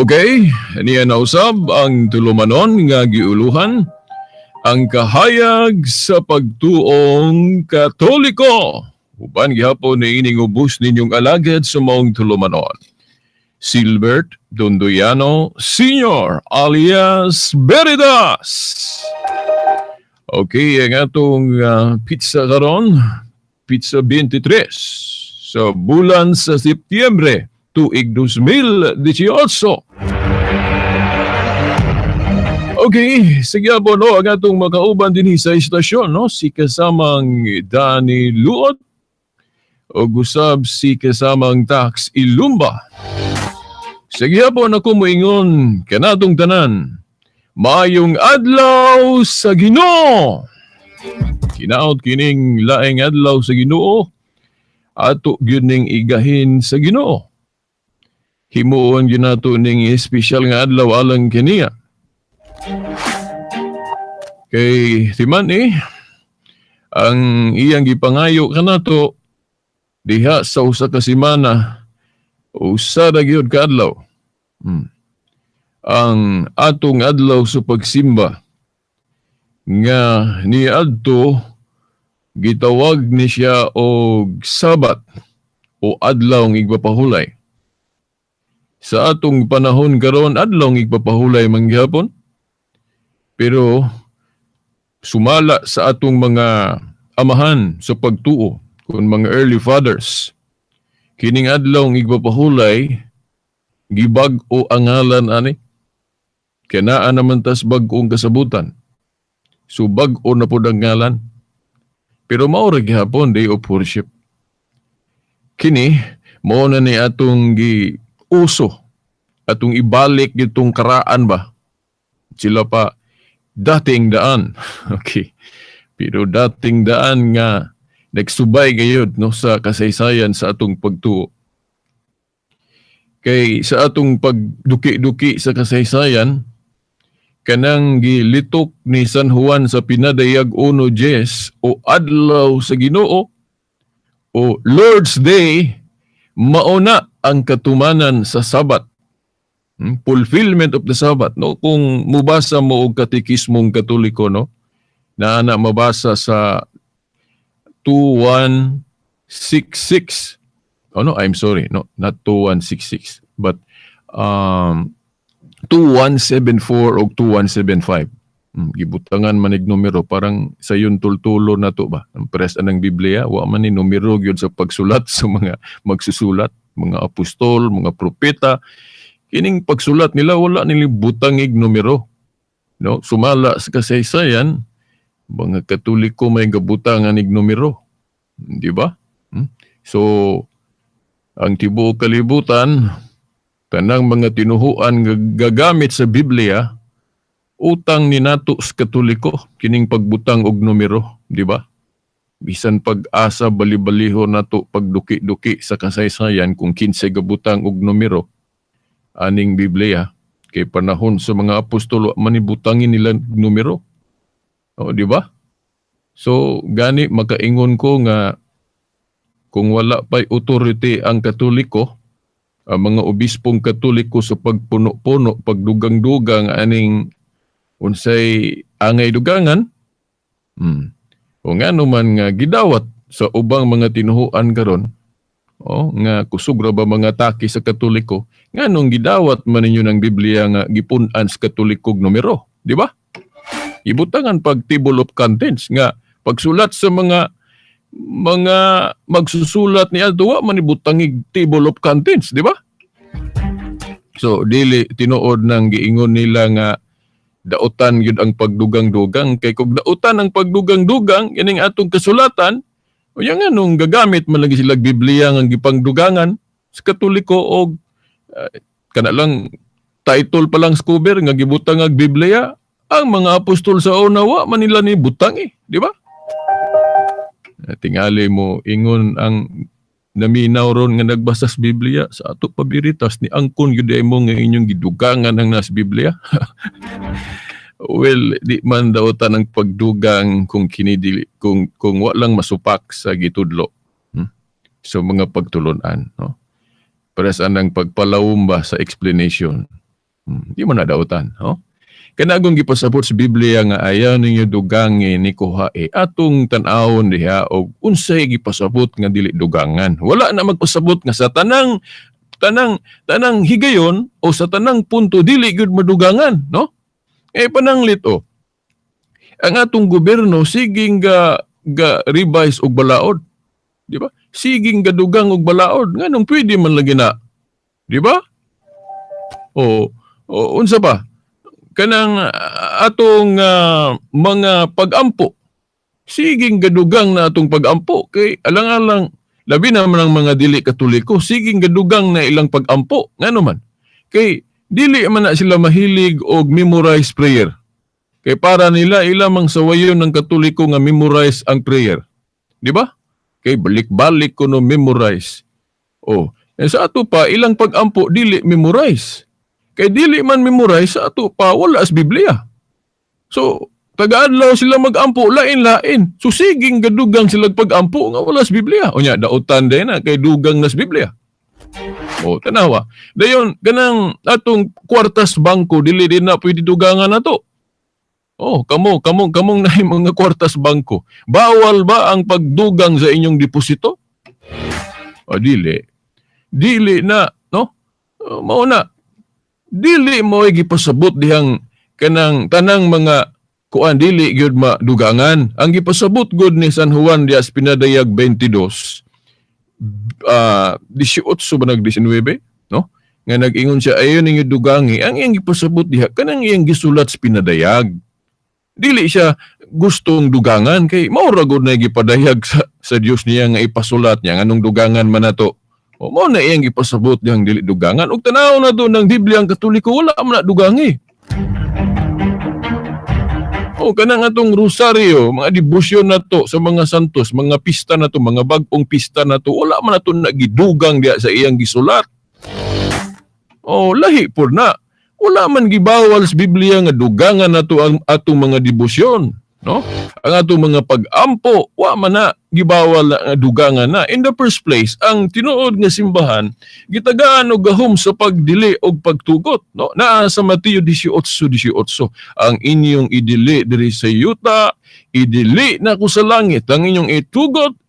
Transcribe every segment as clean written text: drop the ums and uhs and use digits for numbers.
Okay, niya nausab ang tulumanon nga giuluhan ang kahayag sa pagtuong Katoliko. Uban gihapon ni ining ubos ninyong alagad sa maong tulumanon. Silbert Dondoyano Sr. alias Veritas. Okay, ang atong pizza karon, pizza 23 sa bulan sa Setyembre tuig 2018. Okay, sige po no, ang atong makauban din sa istasyon, no? Si kasamang Danny Luot o gusab si kasamang Tax Ilumba. Sige po na kumuingon kanatong tanan. Maayong adlaw sa Ginoo. Kinaot kining laing adlaw sa Ginoo. Ato gyud ning igahin sa Ginoo. Himuon gyud nato ning espesyal nga adlaw alang kaniya. Kay timan ang iyang gipangayo kanato diha sa usa ka semana usa ra gyud ka adlaw. Ang atong adlaw sa pagsimba nga niadto gitawag ni siya og Sabat o adlaw ng igpapahulay. Sa atong panahon karon adlaw ng igpapahulay man gyapon. Pero sumala sa atong mga amahan sa pagtuo kung mga early fathers, kining adlaw ng igpapahulay gibag-o ang ngalan ani. Kanaan naman tas bag-ong kasabutan. So bag-o na po ang ngalan. Pero mao ra gihapon day of worship. Kini mao na ni atong giuso, atong ibalik gitong karaan ba. Sila pa dating daan. Okay. Pero dating daan nga nagsubay gayud no sa kasaysayan sa atong pagtuo. Kay sa atong pagduki-duki sa kasaysayan, kanang gilitok ni San Juan sa pinadayag 1:10 o adlaw sa Ginoo o Lord's Day, mauna ang katumanan sa Sabat. Fulfillment of the Sabbath, no? Kung mubasa mo og katekismong Katoliko, no? Na mabasa sa 2166. Oh no, I'm sorry, no, not 2166, but 2174 o 2175. Gibutangan manig numero parang sayon tultulo na to ba. Ang press anang Biblia, wa man ni numero gyud sa pagsulat sa mga magsusulat, mga apostol, mga propeta. Kining pagsulat nila wala nila butangig numero. No, sumala sa kasaysayan, mga Katoliko may gabutangan ig numero. Di ba? So ang tibuok kalibutan, tanang mga tinuhuan gagamit sa Biblia, utang ni nato sa Katoliko kining pagbutang og numero, di ba? Bisan pag-asa bali-baliho nato pagduki-duki sa kasaysayan kung kinsay gabutang og numero aning Biblia kay panahon sa mga apostol manibutangin nila numero. O di ba? So gani makaingon ko nga kung wala pa'y authority ang Katoliko, ang mga obispong Katoliko sa pagpuno-puno, pagdugang-dugang aning unsay angay dugangan, o nga naman nga gidawat sa ubang mga tinuhuan karon, nga kusog ra ba mga taki sa Katoliko, nga nung gidawat man ninyo ng Biblia nga gipunan sa Katolikog numero, di ba? Ibutangan pag table of contents nga pagsulat sa mga magsusulat ni Aldoa manibutangig table of contents, di ba? So dili tinuod nang giingon nila nga dautan yun ang pagdugang-dugang kay kung dautan ang pagdugang-dugang ining atong kasulatan o yang anong gagamit man lagi sila Biblia nga gipangdugangan sa Katoliko og kana lang title pa lang cover nga gibutang ang Biblia, ang mga apostol sa unawa manila ni butang di ba? Tingali mo ingon ang naminaw ron nga nagbasa sa Biblia sa ato pabiritas ni angkon gyud mo nga inyong gidugangan ang nas Biblia. Well, di man daw tanang pagdugang kung kinidili kung walang masupak sa gitudlo. So mga pagtulunan, no? Para sa nang pagpalawom ba sa explanation. Di man na dautan, no? Kanagong gipasabot sa Biblia nga ayaw ninyo dugangi ni kuhae atong tan-awon diha og unsay gipasabot nga dili dugangan. Wala na magpasabot nga sa tanang higayon o sa tanang punto dili gyud madugangan, no? Pananglit ang atong gobyerno siging ga revise og balaod, di ba? Siging gadugang og balaod nganong pwede man lagi na, di ba? Unsa ba? Kanang atong mga pag-ampo. Siging gadugang na atong pag-ampo kay alang-alang labi naman ang mga dili katoliko, siging gadugang na ilang pag-ampo. Ngano man? Kay dili man na sila mahilig og memorize prayer. Kay para nila ilamang sawayon ng katoliko nga memorize ang prayer. Di ba? Kay balik-balik ko no memorize. Sa ato pa ilang pag-ampo dili memorize. Kay dili man memorize sa ato pa wala as Biblia. So, taga-adlaw sila mag-ampo lain-lain. So siging gadugang sila pag-ampo nga wala as Biblia. Nya dautan din na kay dugang nas Biblia. Tanawa. Dayon ganang atong kwartas bangko dili din na pwede dugangan nato. Kamong na mga kwartas bangko. Bawal ba ang pagdugang sa inyong deposito? Dili. Dili na, no? Mao na. Dili mo gipasabot dihang kanang tanang mga kuan dili gyud madugangan. Ang gipasabot gud ni San Juan Diaz Pinadayag 22 18 ba nag-19, no? Nga nag-ingon siya ayon ninyo dugangi ang iyang gipasabot diha kanang iyang gisulat sa Pinadayag. Dili siya gustong dugangan kay mao ra gud na gipadayag sa Dios niya nga ipasulat niya nganong dugangan man nato. Mao na iyang gipasabot dihang dili dugangan ug tanaw na to ng Biblia ang Katoliko wala man na dugangi. Kanang atong rosaryo, mga debosyon na to sa mga santos, mga pista na to, mga bag-ong pista na to, wala man na to nagidugang diya sa iyang gisulat. Lahi po na. Wala man gibawal sa Biblia nga dugangan na to ang atong mga debosyon. No? Ang atong mga pag-ampo, wa man na gibawal na dugangan na. In the first place, ang tinuod nga simbahan, gitagaan og gahom sa pagdili og pagtugot. No? Naa sa Mateo 18:18, ang inyong idili diri sa yuta, idili na ko sa langit. Ang inyong itugot.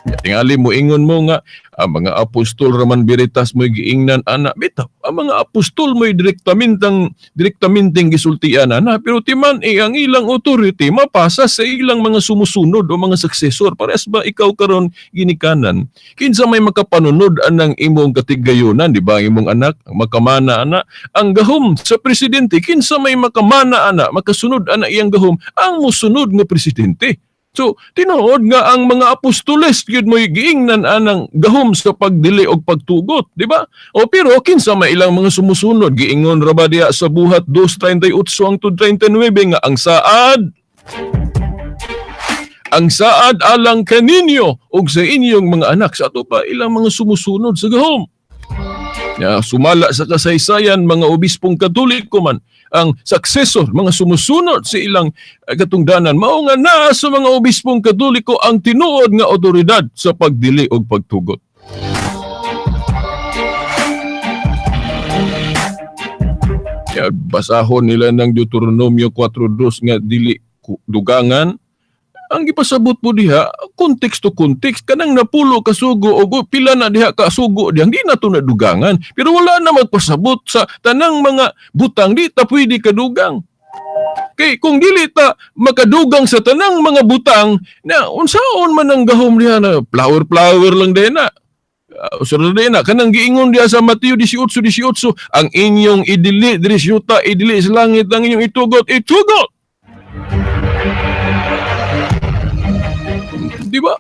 Tingali mo ingon mo nga, ang mga apostol raman biritas mo'y giingnan ana bitaw. Ang mga apostol mo'y direktamenteng gisultian ana, pero timan ang ilang authority mapasa sa ilang mga sumusunod o mga successor. Pares ba ikaw karon ginikanan? Kinsa may makapanunod anang imong katigayunan, di ba? Ang imong anak, makamana ana. Ang gahom sa presidente, kinsa may makamana ana, makasunod ana iyang gahom, ang musunod nga presidente. So, tinuod nga ang mga apostoles yun mo'y giingnan anang gahom sa pagdili og pagtugot, di ba? Pero kinsa may ilang mga sumusunod, giingon ra ba diya sa buhat 2:38 hangtod 39 nga ang saad alang kaninyo og sa inyong mga anak. Sa ato pa ilang mga sumusunod sa gahom. Sumala sa kasaysayan mga obispong Katoliko man ang successor, mga sumusunod sa ilang katungdanan. Mao nga naa sa mga obispong Katoliko ang tinuod nga otoridad sa pagdili og pagtugot. Basahon nila ng Deuteronomio 4:2 nga dili dugangan. Ang gipasabot po diha, context to context, kanang napulo kasugo o pila na diha kasugo diyang di na to nadugangan. Pero wala na magpasabot sa tanang mga butang, di ta pwede kadugang. Kay kung dili ta makadugang sa tanang mga butang, na unsaon man ang gahom diha na flower lang din na. Kanang giingon diha sa Mateo 18:18, ang inyong idili diri sa yuta, idili sa langit, ang inyong itugot. Di ba?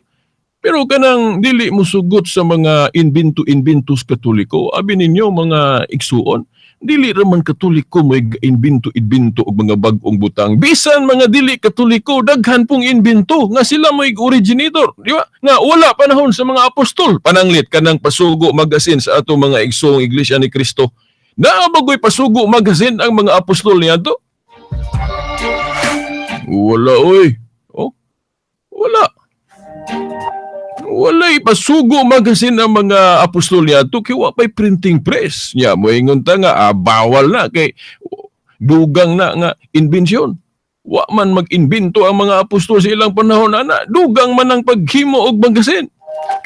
Pero kanang dili musugot sa mga invento-inventos Katoliko, abi ninyo mga igsuon, dili raman Katoliko mo inbinto-inbinto og mga bag-ong butang. Bisan mga dili Katoliko, daghan pong inbinto nga sila mo originator, di ba? Nga wala panahon sa mga apostol. Pananglit kanang pasugo magasin sa ato mga igsoong iglesia ni Kristo. Naabagoy pasugo magasin ang mga apostol niya to? Wala, oy. Oh, wala. Walay pasugo magasin ang mga apostol niya to kay wa pay printing press. Nya moingon ta nga bawal na kay dugang na nga inbensyon. Wa man mag-imbento ang mga apostol sa ilang panahon ana. Dugang man ang paghimo og magasin.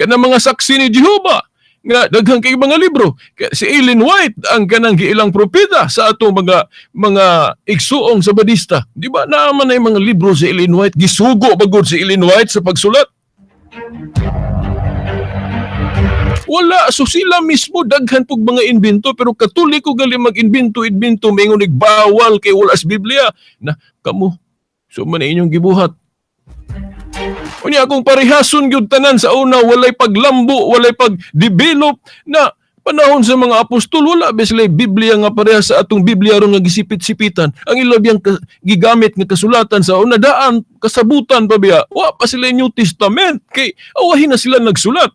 Kana mga saksi ni Jehova nga daghang kay mga libro. Si Ellen White ang kanang giilang propeta sa ato mga igsuong Sabadista. Di ba naaman ay mga libro si Ellen White, gisugo bagod si Ellen White sa pagsulat. Wala, so sila mismo daghan pug mga imbento pero Katoliko gali mag-imbento mingon bawal kay wala sa Biblia na kamo. So man inyong gibuhat. Unya akong parehason gyud tanan sa una walay paglambo, walay pag-develop na panahon sa mga apostol wala beslay Biblia nga parehas sa atong Biblia ron nga gisipit-sipitan. Ang ilabiyang gigamit nga kasulatan sa una daan kasabutan pa biya. Wa pa sila New Testament kay awahin na sila nagsulat.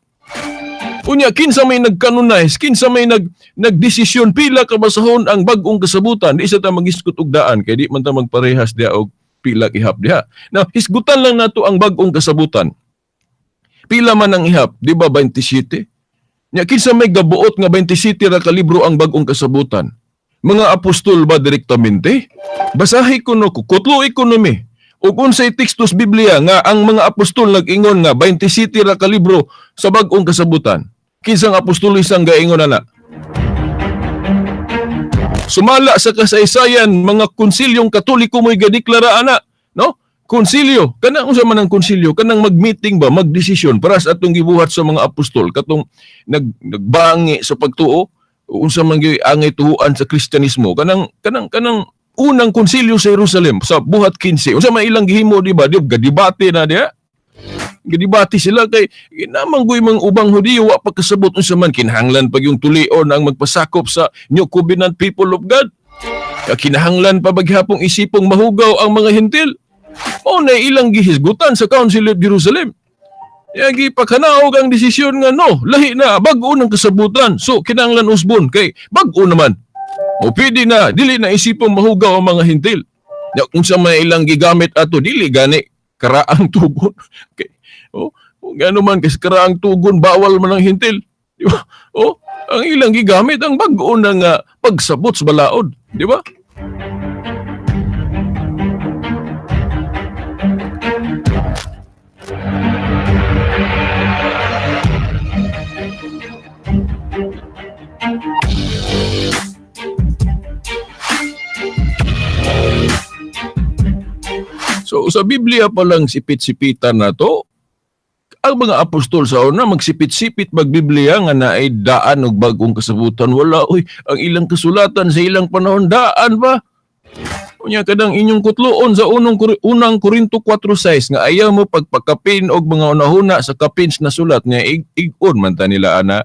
Unya kinsa may nag-canonize, kinsa may nagdesisyon pila ka basahon ang bag-ong kasabutan, di sa ta magisgot og daan kay di man ta magparehas diha og pila ihap diha. Now, hisgutan lang nato ang bag-ong kasabutan. Pila man ang ihap, di ba 27? Nya kinsa may gabuot nga 27 ra ka libro ang bag-ong kasabutan. Mga apostol ba direktamente? Basahi ko no kutlo ekonomi. Ug unsay tekstos Biblia nga ang mga apostol nag-ingon nga 27 ra ka libro sa bag-ong kasabutan. Kinsang apostol isang gaingon ana? Sumala sa kasaysayan mga konsilyong Katoliko mo'y gadeklara ana, no? Konsilyo, kanang unsa man ang konsilyo, kanang mag-meeting ba, magdesisyon para sa atong gibuhat sa mga apostol, katong nagbangi sa pagtuo, unsa man gyud angay tuhuan sa Kristyanismo, kanang unang konsilyo sa Jerusalem sa buhat 15. Unsa man ilang gihimo di ba? Gadibate na diha. Gadibati sila kay namanggoy mga ubang Hudiyo wa pa kasabot unsa man kinahanglan pag yung tulion ang magpasakop sa New Covenant people of God. Kinahanglan pa baghapong isipong mahugaw ang mga Hentil. O na ilang gihisgutan sa Council of Jerusalem. Yagi pagkanaog ang desisyon nga no, lahi na bag-o ng kasabutan. So kinahanglan usbon kay bag-o naman. O pwede na dili na isipong mahugaw ang mga Hentil. Unsa may ilang gigamit ato dili gani karaang tugon. Okay. Gano man kasi karaang tugon bawal man ang Hentil. Di ba? Ang ilang gigamit ang bag-o ng pagsabot sa balaod, di ba? So sa Biblia pa lang sipit-sipitan na to, ang mga apostol sa una magsipit-sipit magbiblia nga naay daan og bag-ong kasabutan wala ang ilang kasulatan sa ilang panahon daan ba? Unya kadang inyong kutloon sa unang Korinto 4:6 nga ayaw mo pagpakapin og mga unahuna sa kapins na sulat nga ig-on man ta nila ana.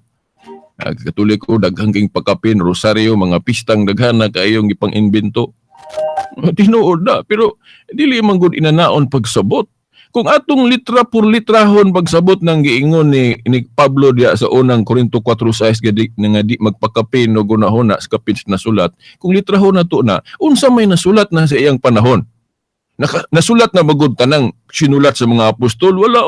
Katoliko daghang king pagkapin, rosaryo, mga pistang daghan na kayong ipang-imbento. Tinuod na pero dili man gud inanaon pagsabot. Kung atong litra por litrahon pagsabot ng giingon ni Pablo diya sa unang Korinto 4:6 nga di magpakapin o gunahon sa kapins na sulat, kung litrahon na to na, unsa may nasulat na sa iyang panahon? Nasulat na magud tanang sinulat sa mga apostol? Wala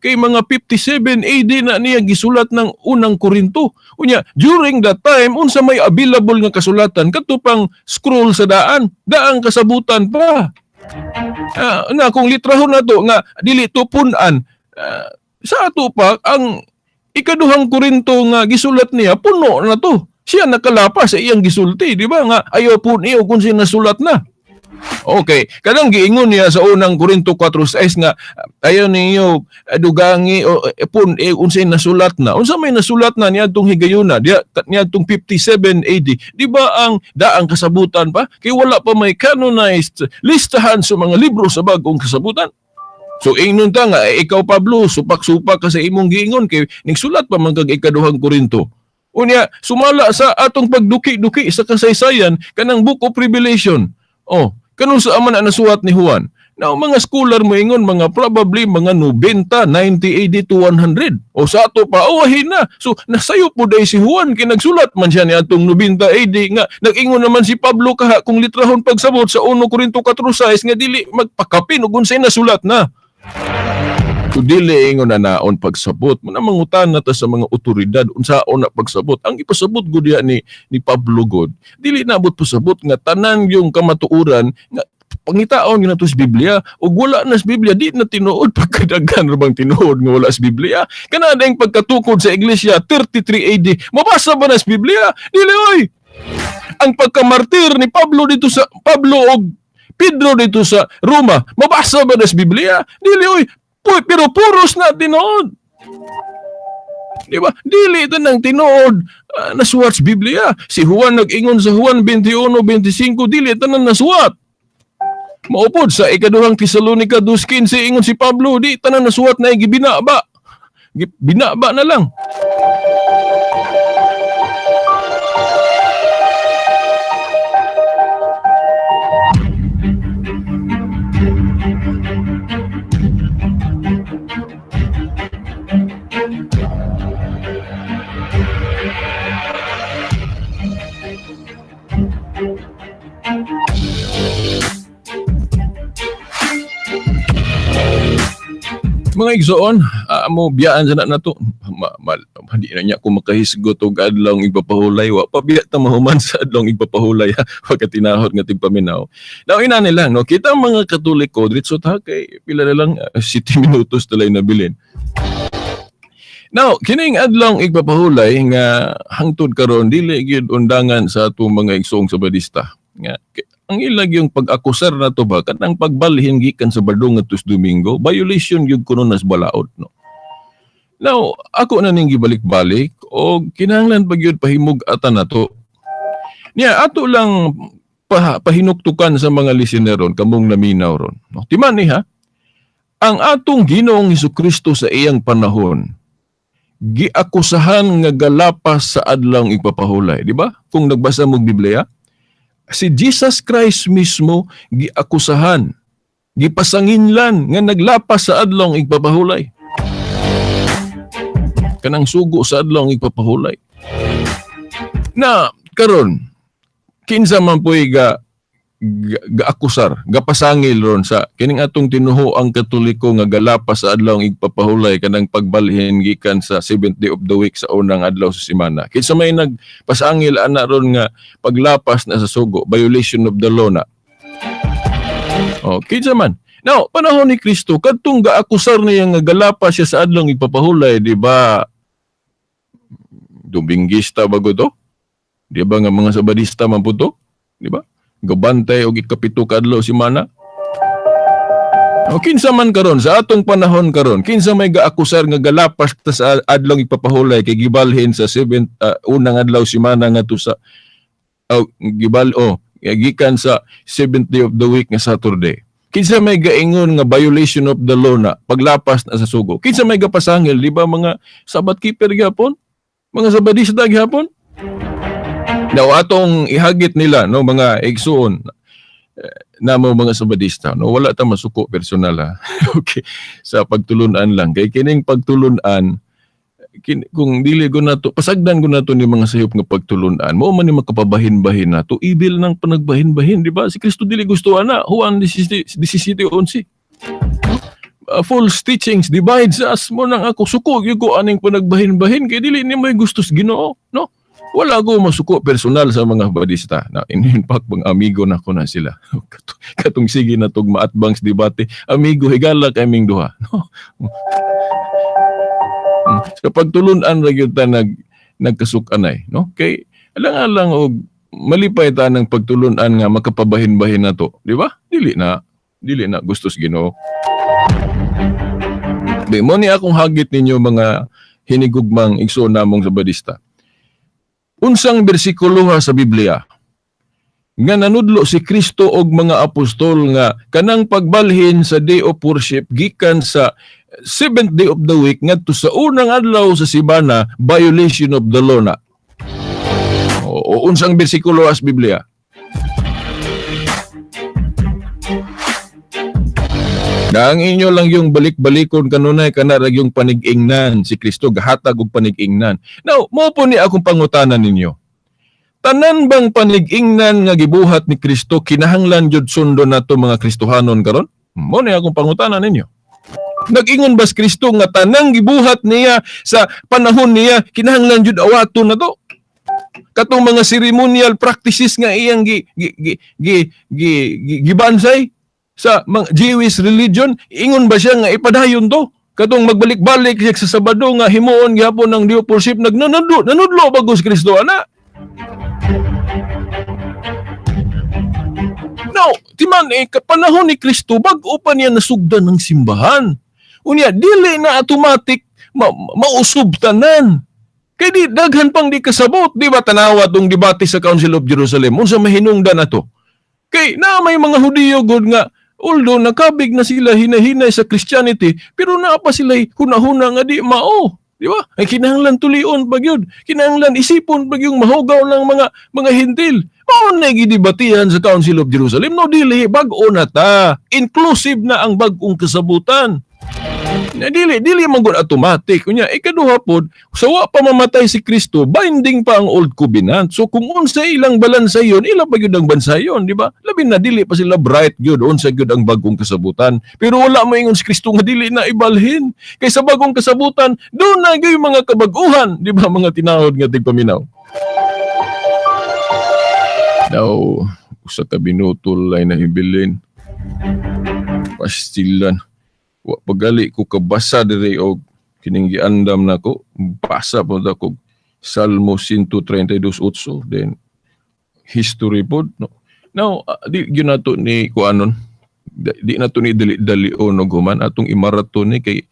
kay mga 57 AD na niya gisulat ng unang Korinto. Unya, during that time, unsa may available nga kasulatan, katupang scroll sa daang kasabutan pa. Na kung litrahon na to nga dili tupunan sa ato pa ang ikaduhang Korinto nga gisulat niya puno na to, siya nakalapas sa iyang gisulti, di ba nga ayaw po niyo kung siya nasulat na. Okay, kadang giingon niya sa unang Korinto 4:6 nga ayaw ninyo dugangi o unsay nasulat na. Unsa may nasulat na niadtong higayuna, niadtong 57 AD. Di ba ang daang kasabutan pa? Kay wala pa may canonized listahan sa mga libro sa bagong kasabutan. So ingnon ta nga ikaw Pablo supak-supak ka sa imong giingon kay nigsulat pa man kag ikaduhang Korinto. Unya, sumala sa atong pagduki-duki sa kasaysayan kanang Book of Revelation. Oh, kanun sa man na nasuwat ni Juan. Now, mga scholar mo ingon, mga probably mga 90, 90 AD to 100. O sa ato pa, awahin na. So, nasayo po dahil si Juan, kinagsulat man siya ni atong 90 AD nga. Nag-ingon naman si Pablo kaha kung litrahon pagsabot sa 1 Corinto 4:6 nga dili magpakapin o unsay nasulat na. So, dili ingon na naon pagsabot. Mangutan na ta sa mga otoridad unsaon na pagsabot. Ang ipasabot gud ni Pablo God, dili naabot pasabot nga tanan yung kamatuoran nga pangitaon yun nato sa Biblia o wala na sa Biblia di na tinuod pagkadagan rabang tinuod nga wala sa Biblia kana ding pagkatukod sa iglesia 33 AD mabasa ba na sa Biblia dili oy ang pagkamartir ni Pablo o Pedro dito sa Roma mabasa ba na sa Biblia dili oy pero puros na tinuod. Di ba? Dili ito ng tinuod nasuwat sa Biblia. Si Juan nag-ingon sa Juan 21:25 dili ito na nasuwat. Maupod sa ikaduhang Tesalonica 2:15 ingon si Pablo, di tanan nasuwat na gibinaba. Binaba na lang. Mga igsoon, mo biyaan sa na to. Hindi na niya kung makahisgot o adlong igpapahulay. Wa pa biya ta mahuman sa adlong igpapahulay. Pagkatinahod nga tigpaminaw. Now, ina nila, no? Kita mga Katoliko, dritso ta kay pila na lang 7 minutos talay nabilin. Now, kining adlong igpapahulay nga hangtod karon dili gyud undangan sa atong mga igsoong Sabadista. Nga ang ilag yung pag-akusar na to ba kanang pagbalhin gikan sa Badong ngadto sa Domingo, violation gyud kuno nas balaod, no. Now, ako na ning gibalik-balik o kinahanglan pa gyud pahimug ata nato. Niya ato lang pahinuktukan sa mga listeneron kamong naminaw ron. No, timan ni ha. Ang atong Ginoong Hesukristo sa iyang panahon giakusahan nga galapas sa adlong igpapahulay, di ba? Kung nagbasa mo Biblia, si Jesus Christ mismo giakusahan, gipasanginlan nga naglapas sa adlong igpapahulay. Kanang sugo sa adlong igpapahulay. Na karon kinsa man po'y gaakusar, gapasangil ron sa kining atong tinuho ang Katoliko nga galapas sa adlong igpapahulay kanang pagbalhin gikan sa 7th day of the week sa unang adlaw sa semana. Kinsa may nagpasangil ana ron nga paglapas na sa sugo, violation of the law na. Oh, kinsa man. Now, panahon ni Kristo kadtong gaakusar niya nga galapas siya sa adlong igpapahulay, di ba? Dominguista bago to? Di ba nga mga Sabadista man po to? Di ba? Gabantay o ikapito kadlaw si mana. O kinsa man karon sa atong panahon karon, kinsa may gaakusar nga galapas ta sa adlong igpapahulay kay gibalhin sa 7th unang adlaw si mana ngadto sa gikan sa 7th day of the week nga Saturday. Kinsa may gaingon nga violation of the law na paglapas na sa sugo. Kinsa may gapasangil, di ba mga Sabbath keeper gyapon? Mga Sabadista gyapon? Now, atong ihagit nila, no, mga igsoon na mga Sabadista, no, wala ta masuko personal ha. Okay, sa pagtulunan lang. Kay kining pagtulunan, kung dili ko na to, pasagdan ko na to ni mga sayop nga pagtulunan, mo man ni makapabahin-bahin na to, ibil ng panagbahin-bahin, di ba? Si Kristo dili gusto ana, Juan 17:11. False teachings divides us mo nang ako suko gyud ko aning panagbahin-bahin kay dili ni may gustos Ginoo, no? Wala ko masuko personal sa mga Badista. Na in fact, pang amigo na ko na sila. Katong sige na tog maatbang sa debate, amigo higala kaming duha. No? Sa pagtulunan ra gyud ta nagkasukanay, no? Kay alang-alang og malipay ta ng pagtulunan nga makapabahin-bahin na to, di ba? Dili na gustos Ginoo. Di mo ni akong hagit ninyo mga hinigugmang igsoon namong Sabadista. Unsang bersikulo sa Biblia nga nanudlo si Kristo og mga apostol nga kanang pagbalhin sa day of worship gikan sa 7th day of the week ngadto sa unang adlaw sa semana, violation of the law na. O unsang bersikulo as Biblia? Na ang inyo lang yung balik-balikon kanunay kanarag yung panig-ingnan si Kristo gahatag og panig-ingnan. Now, mo po ni akong pangutanan ninyo. Tanan bang panig-ingnan nga gibuhat ni Kristo kinahanglan jud sundo nato mga Kristohanon karon? Mo ni akong pangutanan ninyo. Nag-ingon ba si Kristo nga tanang gibuhat niya sa panahon niya kinahanglan jud awaton nato? Katong mga ceremonial practices nga iyang gibansay sa mga Jewish religion, ingon ba siya nga ipadayon to? Katong magbalik-balik siya sa Sabado nga himuon gyapon ng worship nanudlo bagos Kristo ana. Now, timan panahon ni Kristo bag-o pa niya nasugdan ng simbahan. Unya dili na automatic mausob tanan. Kay di daghan pang di kasabot, di ba tanawa tong debate sa Council of Jerusalem unsa mahinungdan nato? Kay na may mga Hudiyo gud nga although nakabig na sila hinahinay sa Christianity, pero naa pa sila hunahuna nga di mao. Di ba? Ay kinahanglan tulion pag yun. Kinahanglan isipon pag yung mahugaw ng mga hintil. Mao na gidebatihan sa Council of Jerusalem. No, dili, bag-o na ta. Inclusive na ang bag-ong kasabutan. Dili man gud automatic. Kunya, ikaduha pod, sa wa pa mamatay si Kristo, binding pa ang Old Covenant. So kung unsa ilang balansayon, ila pa gyud ang bansayon, di ba? Labi na dili pa sila bright gyud unsa gyud ang bagong kasabutan. Pero wala mo ingon si Kristo nga dili na ibalhin. Kay sa bagong kasabutan, do na gyud mga kabaguhan, di ba mga tinawod nga tigpaminaw. Now, usa ka binutol ay nahibilin. Pastilan. Wa pagali ko kabasa diri og kining giandam nako basa pod ako Salmo 132:8 then history pod no. Now di gyud nato ni kuanon di nato ni dali-dalion og human atong imaraton ni kay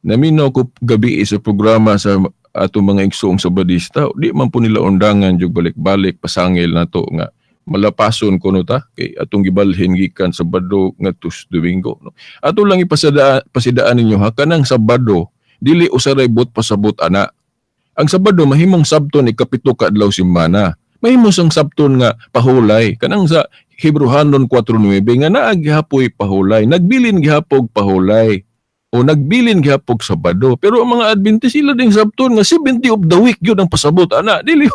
naminaw ko gabi sa programa sa atong mga igsoong Sabadista di man po nila undangan jug balik-balik pasangil nato nga malapason kuno ta kay atong gibalhin gikan Sabado ngadto Domingo no. Ato lang pasidaan ninyo ha kanang Sabado dili usaray bot pasabot ana. Ang Sabado mahimong sabton ikapito ka adlaw semana. Mahimo sang sabton nga pahulay kanang sa Hebrehanon 4:9 nga naa gihapoy pahulay. Nagbilin gihapog pahulay o nagbilin gihapog Sabado. Pero ang mga Adventist sila ding sabton nga 70 of the week gyud ang pasabot ana. Dili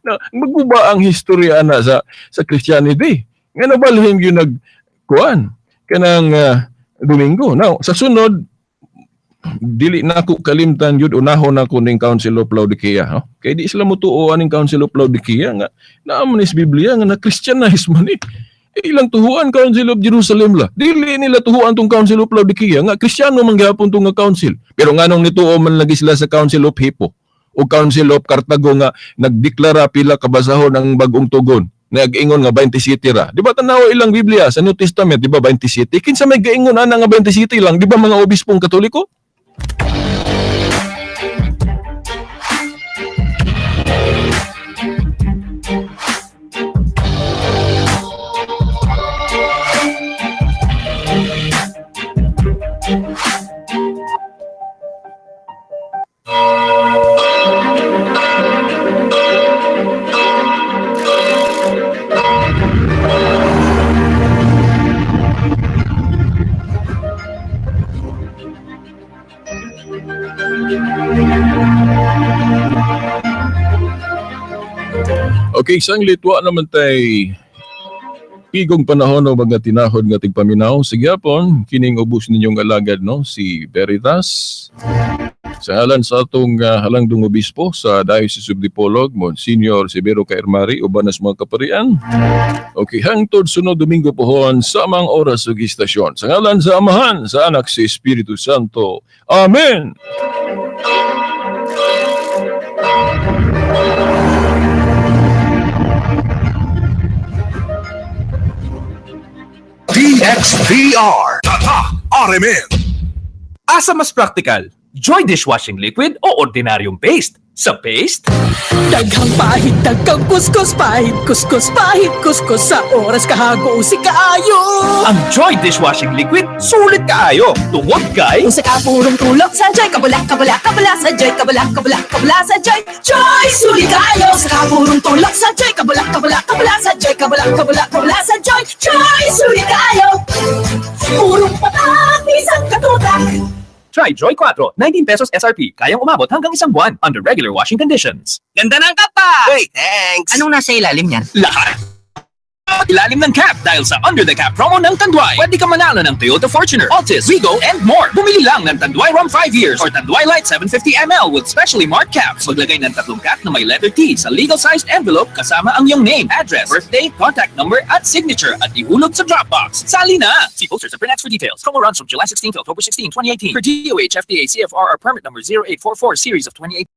na magguba ang history ana sa Christianity. Nga nabalhin gyud nagkuan kanang Domingo. Now, sa sunod dili na ako kalimtan yun, unahon ako ning Council of Laodicea. No? Kaya di sila mutuoan ning Council of Laodicea nga naaman is Biblia nga na-Christianize man eh. Ilang tuhuan Council of Jerusalem la. Dili nila tuhuan tong Council of Laodicea nga Kristiyano man gyapon tong nga council. Pero nganong nituo man lagi sila sa Council of Hippo o Council of Cartago nga nagdeklara pila kabasahon ang bagong tugon. Nag-ingon nga 20 city ra. Di ba tanaw ilang Biblia sa New Testament, di ba 20 city? Kinsa may gaingon ana nga 20 city lang, di ba mga obispong Katoliko? Okay, sang litwa naman tay pigong panahon o mga tinahod nga tigpaminaw. Sige apon, kining ubos ninyong alagad no, si Veritas. Sa ngalan sa atong halangdong obispo sa Diocese of Dipolog, Monsignor Severo Cairmari, uban nas mga kaparian. Okay, hangtod sunod Domingo pohon sa mga oras ug istasyon. Sa ngalan sa Amahan, sa Anak, sa Espiritu Santo. Amen! DXVR Tatak RMN. Asa mas practical? Joy dishwashing liquid o ordinaryong paste? Sa paste? Daghang pahit, daghang kuskus, pahit, kuskus, pahit, kuskus, sa oras kahago si kaayo. Ang Joy Dishwashing Liquid, sulit kaayo. Tungod kay... Kung sa kapurong tulog sa Joy, kabula, kabula, kabula sa Joy, kabula, kabula, kabula sa Joy. Joy, sulit kaayo sa kapurong tulog sa Joy, kabula, kabula, kabula sa Joy, kabula, kabula, kabula sa Joy. Joy, sulit kaayo. Purong patak, isang katutak. Try Joy 4, 19 pesos SRP. Kayang umabot hanggang 1 buwan under regular washing conditions. Ganda ng kapa! Hey, thanks! Anong nasa ilalim niyan? Lahat! Ilalim ng cap dahil sa Under the Cap promo ng Tanduay. Pwede ka manalo ng Toyota Fortuner, Altis, Wigo, and more. Bumili lang ng Tanduay Rum 5 years or Tanduay Light 750ml with specially marked caps. Maglagay ng 3 cap na may letter T sa legal-sized envelope kasama ang iyong name, address, birthday, contact number, at signature at ihulog sa Dropbox. Sali na! See posters and print ads for details. Promo runs from July 16 to October 16, 2018 per DOH FDA CFR permit number 0844 series of 2018.